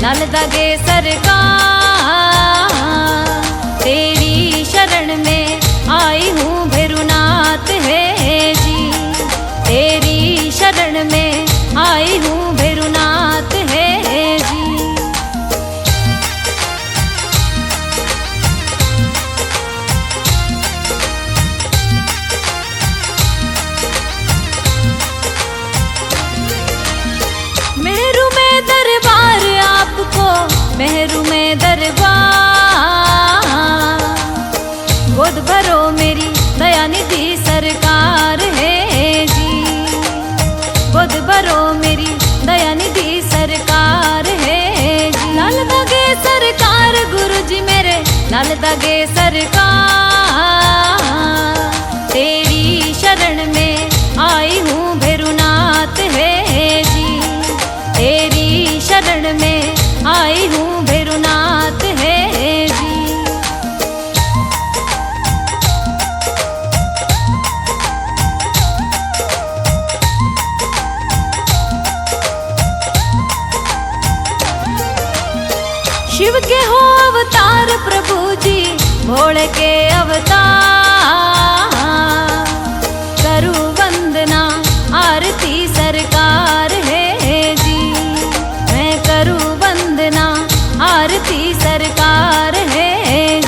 लाल दागे सरकार, तेरी शरण में आई हूँ भैरुनाथ है जी, तेरी शरण में आई हूँ भैरुनाथ है जी। मेरू में दरबार आपको, मेरू में दरबार, गोद भरो मेरी दया निधि सरकार है जी, गोद भरो मेरी दया निधि सरकार है जी। लाल दागे सरकार गुरु जी मेरे, लाल दागे सरकार, तेरी शरण में आई हूँ भैरुनाथ है जी, तेरी शरण में आई हूँ भैरुनाथ है जी। शिव के हो अवतार प्रभु जी, भोले के अवतार, करूँ वंदना आरती सरकार है जी, मैं करूँ वंदना आरती सरकार है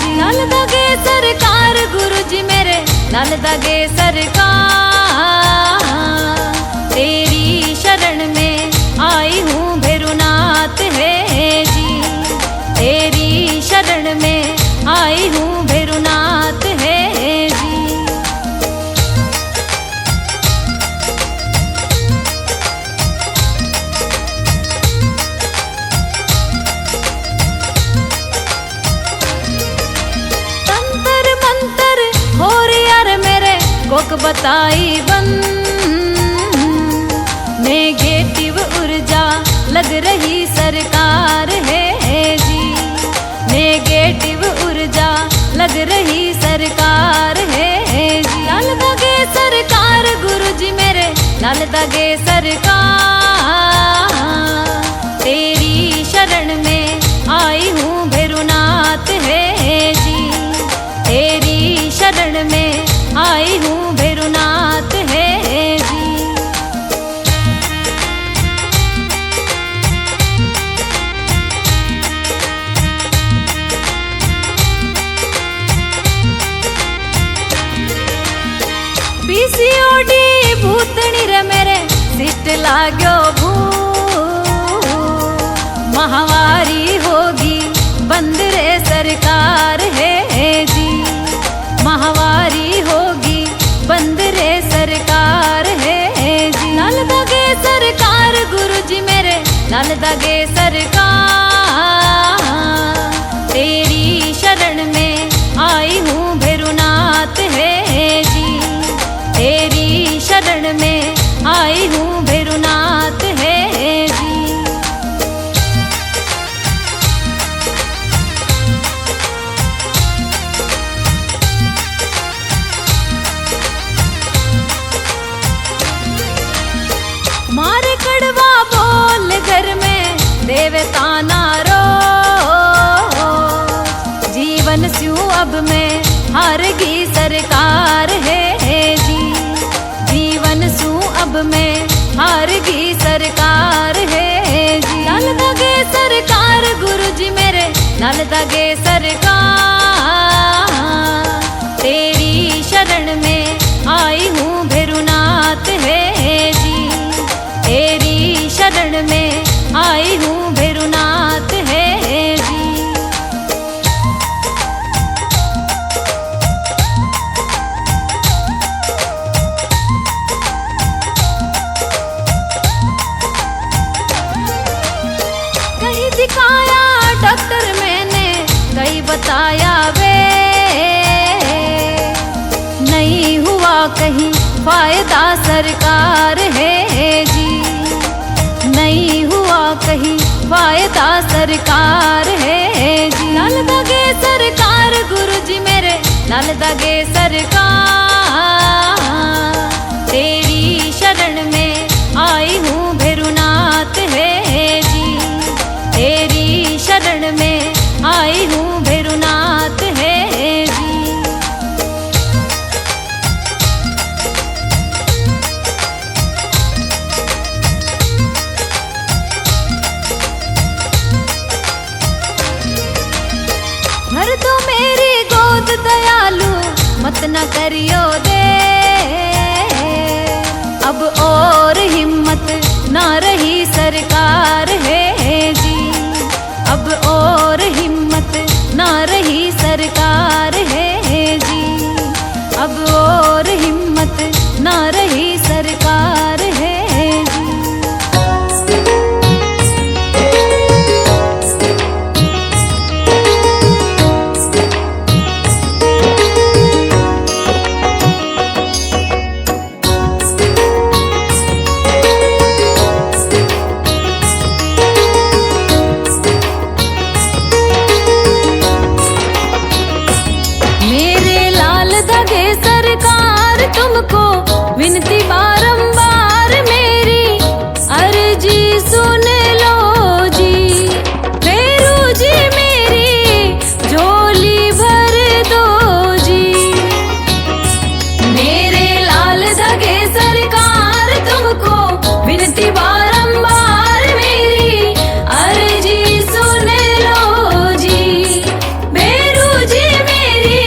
जी। लाल दागे सरकार गुरु जी मेरे, लाल दागे सरकार, तेरी शरण में आई हूँ भैरुनाथ है जी, तेरी शरण में आई हूँ भैरुनाथ है जी। तंत्र मंत्र हो यार मेरे कोक बताई बंद, नेगेटिव ऊर्जा लग रही सरकार है जी, नेगेटिव ऊर्जा लग रही सरकार है जी। लाल दागे सरकार गुरु जी मेरे, लाल दागे सरकार, तेरी शरण में आई हूँ भैरुनाथ है जी, तेरी शरण में आई हूँ भैरुनाथ है जी। पीसीओडी भूतनी रे मेरे सिस्ट लाग्यो भू, महावारी होगी बंद रे सरकार है जी, महावारी होगी बंद रे सरकार है जी। लाल दागे सरकार गुरु जी मेरे, लाल दागे सरकार, तेरी शरण में आई हूँ भैरुनाथ है जी, तेरी शरण में आई हूँ भैरुनाथ है जी। मारे कड़वा बोल घर में देवता नारो, जीवन स्यू अब में हारगी सरकार है जी, जीवन सू अब में हारगी सरकार है जी। लाल दागे सरकार गुरु जी मेरे, लाल दागे सरकार, तेरी शरण में आई हूँ भैरुनाथ है जी, तेरी शरण में आई हूँ भैरुनाथ है जी। कहीं दिखाया डॉक्टर मैंने, कहीं बताया वे, नहीं हुआ कहीं फायदा सरकार है जी, नहीं हुआ कहीं फायदा सरकार है जी। लाल दागे सरकार गुरु जी मेरे, लाल दागे सरकार, तेरी शरण में आई हूँ भैरुनाथ है जी, तेरी भर दो मेरी गोद दयालु, मत न करियो दे। अब और हिम्मत ना रही सरकार है जी, अब और हिम्मत ना रही सरकार है जी, अब और हिम्मत ना रही सरकार है जी। तुमको विनती बारंबार मेरी, अर्जी सुन लो जी। फेरू जी मेरी झोली भर दो जी। मेरे लाल धगे सरकार तुमको विनती बारंबार मेरी, अर्जी सुन लो जी। फेरू जी मेरी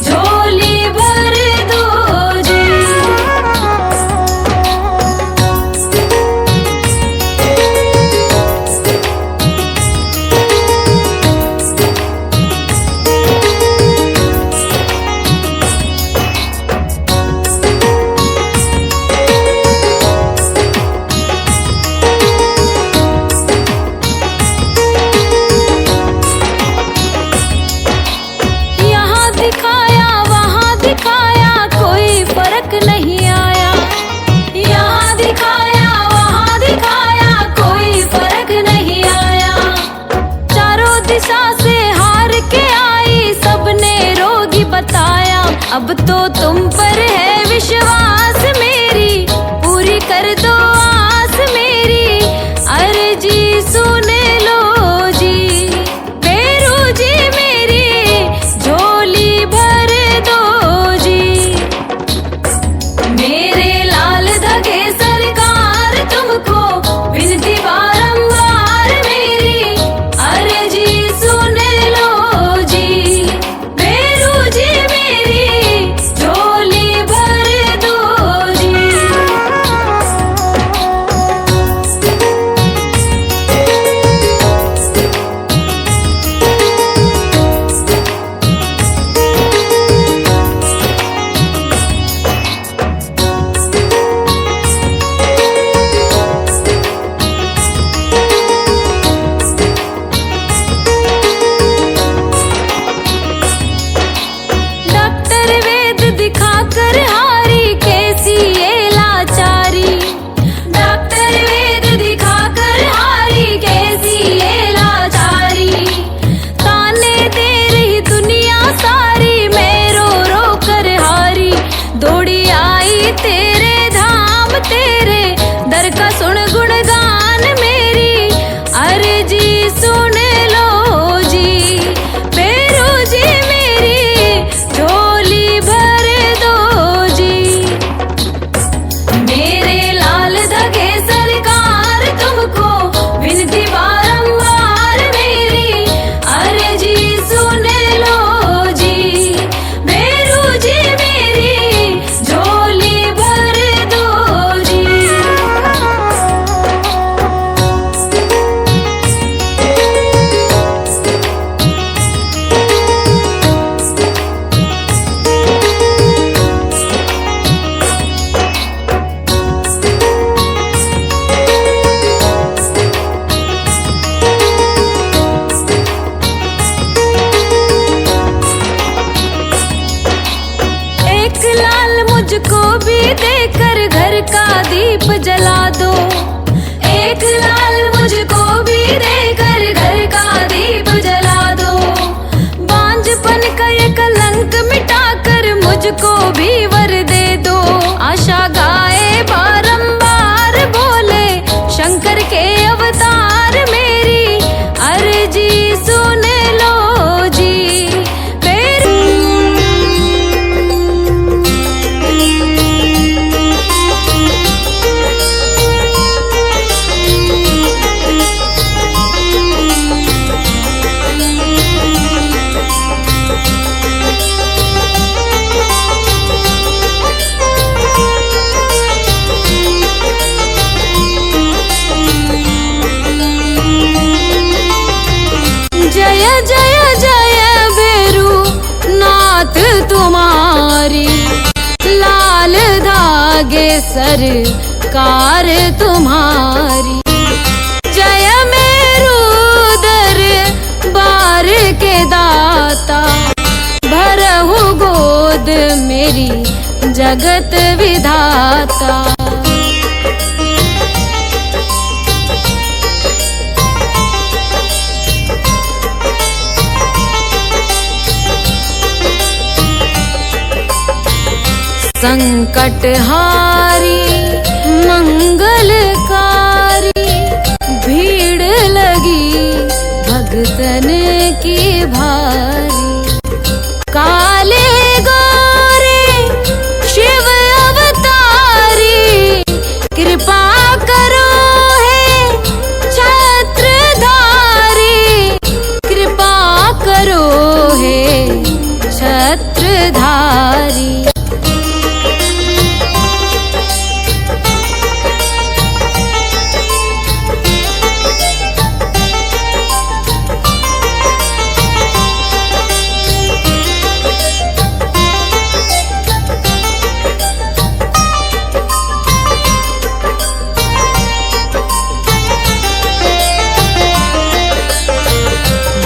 झोली भर दो। दिखाया वहाँ दिखाया कोई फर्क नहीं आया, यहाँ दिखाया वहाँ दिखाया कोई फर्क नहीं आया। चारों दिशा से हार के आई सबने रोगी बताया, अब तो तुम पर है विश्वास मेरी, पूरी कर दो आस मेरी, अर्जी सुन लो जी। फेरू जी मेरी झोली भर दो जी। मेरे लाल धगे सरकार तुमको विनती बारंबार मेरी, अर्जी सुन लो जी। फेरू जी मेरी झोली भर दो जी। डॉक्टर वेद दिखाकर हारी कैसी ये लाचारी, डॉक्टर वेद दिखाकर हारी कैसी ये लाचारी। ताने दे रही दुनिया सारी, मैं रो रो कर हारी, दौड़ी आई तेरे धाम तेरे दर का सुन गुणगान मेरी, अर्जी सुन लो जी। फेरू जी मेरी झोली भर दो जी। मेरे लाल धगे सरकार तुमको विनती बारंबार मेरी, अर्जी सुन लो जी। फेरू जी मेरी झोली भर दो जी। एक लाल मुझको भी देकर घर का दीप जला दो, एक लाल मुझको भी देकर घर का दीप जला दो। बांझपन का ये कलंक मिटाकर मुझको भी वर दे दो, आशा गाए बारंबार बोले शंकर के अवतार मेरी, अर्जी सुन लो जी। दागे सरकार तुम्हारी। जय मेरू दरबार के दाता, भरहु गोद मेरी जगत विधाता। संकटहारी मंगलकारी, भीड़ लगी भगतन की भारी। काले गोरे शिव अवतारी, कृपा करो हे छत्रधारी। कृपा करो हे छत्रधारी।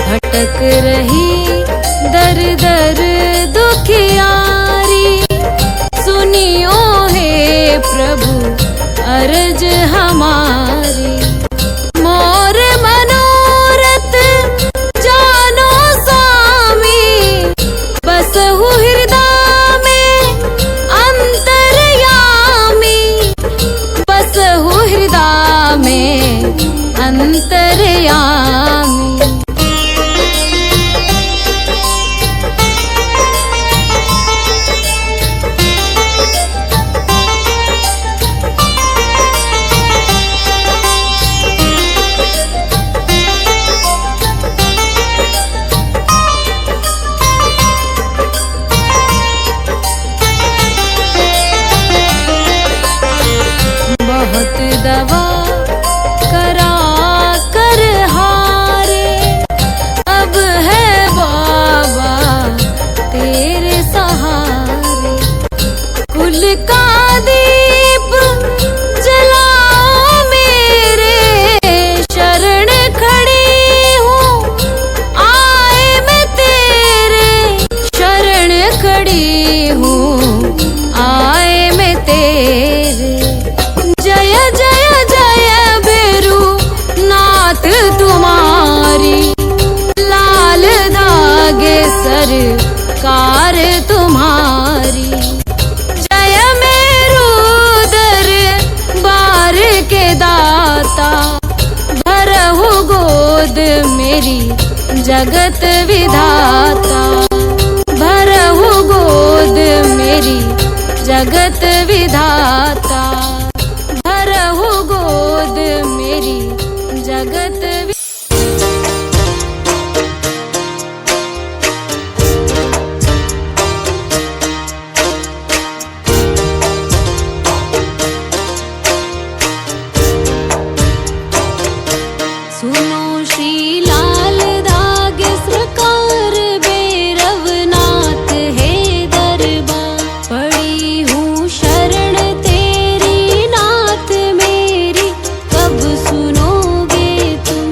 भटक रही दर दर दुखियारी, सुनियो हे प्रभु अर्ज हमारी। मोर मनोरथ जानो स्वामी, बसहु हृदय में अंतर्यामी। बसहु हृदय में अंतर्यामी। बहुत दवा करा कर हारे, अब है बाबा तेरे सहारे। कुल का दीप जलाओ मेरे, शरण खड़ी हूँ आए मैं तेरे। शरण खड़ी हूँ आए मैं तेरे। जय जय जय भैरू नाथ तुम्हारी, लाल धागे सरकार तुम्हारी। जय मेरू दरबार के दाता, भरहु गोद मेरी जगत विधाता। भरहु गोद मेरी जगत विधाता। भरहु गोद मेरी जगत सुनो श्री लाल दागे सरकार, भैरवनाथ है दरबार। पड़ी हूँ शरण तेरी नाथ मेरी, कब सुनोगे तुम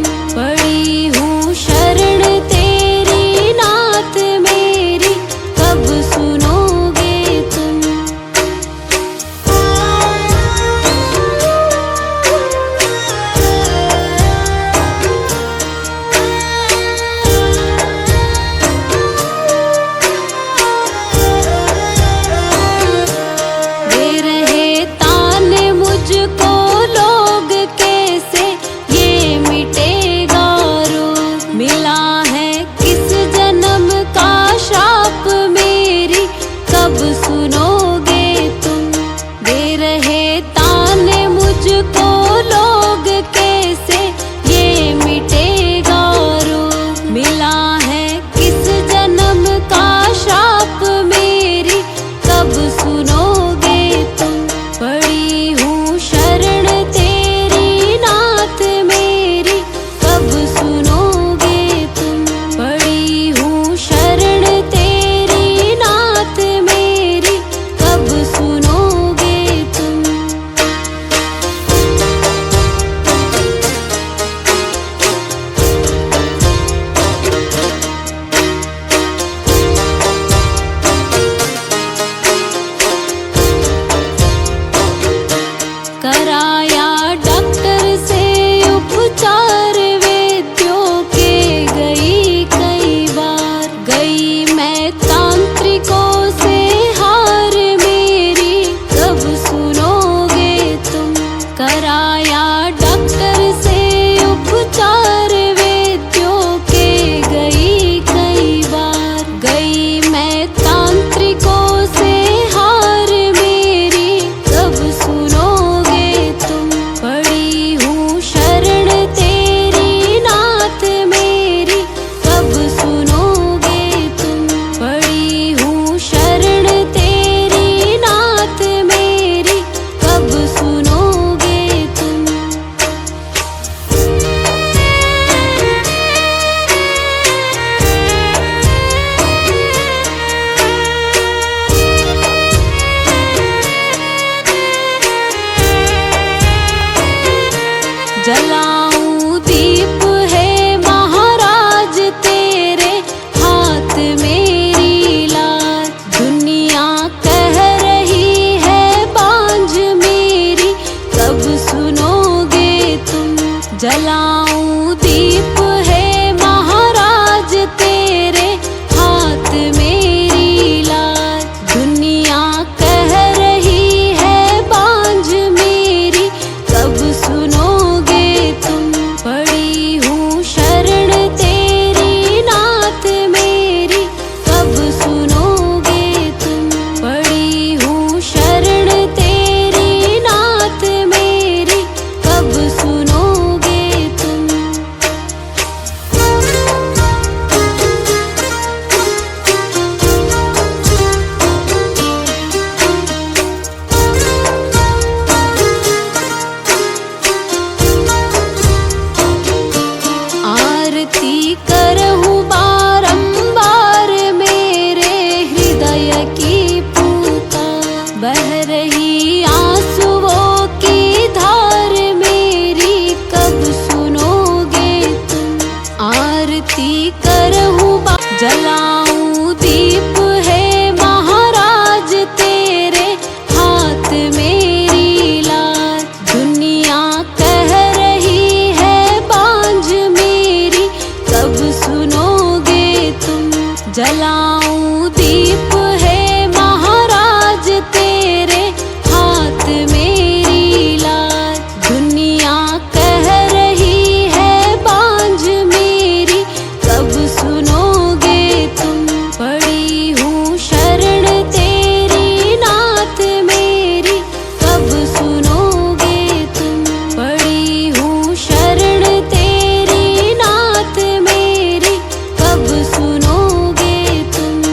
जलाऊं दीप है महाराज तेरे हाथ मेरी लाज। दुनिया कह रही है बांझ मेरी कब सुनोगे तुम। पड़ी हूँ शरण तेरी नाथ मेरी कब सुनोगे तुम। पड़ी हूँ शरण तेरी नाथ मेरी कब सुनोगे तुम।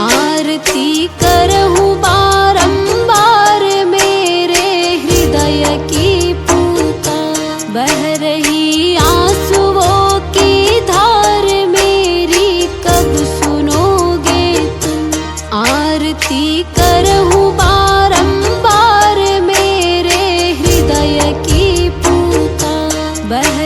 आरती करहूँ बारंबार मेरे हृदय की पुकार। बह रही आंसुओं की धार मेरी कब सुनोगे तुम। आरती करहूँ बारंबार मेरे हृदय की पुकार। बह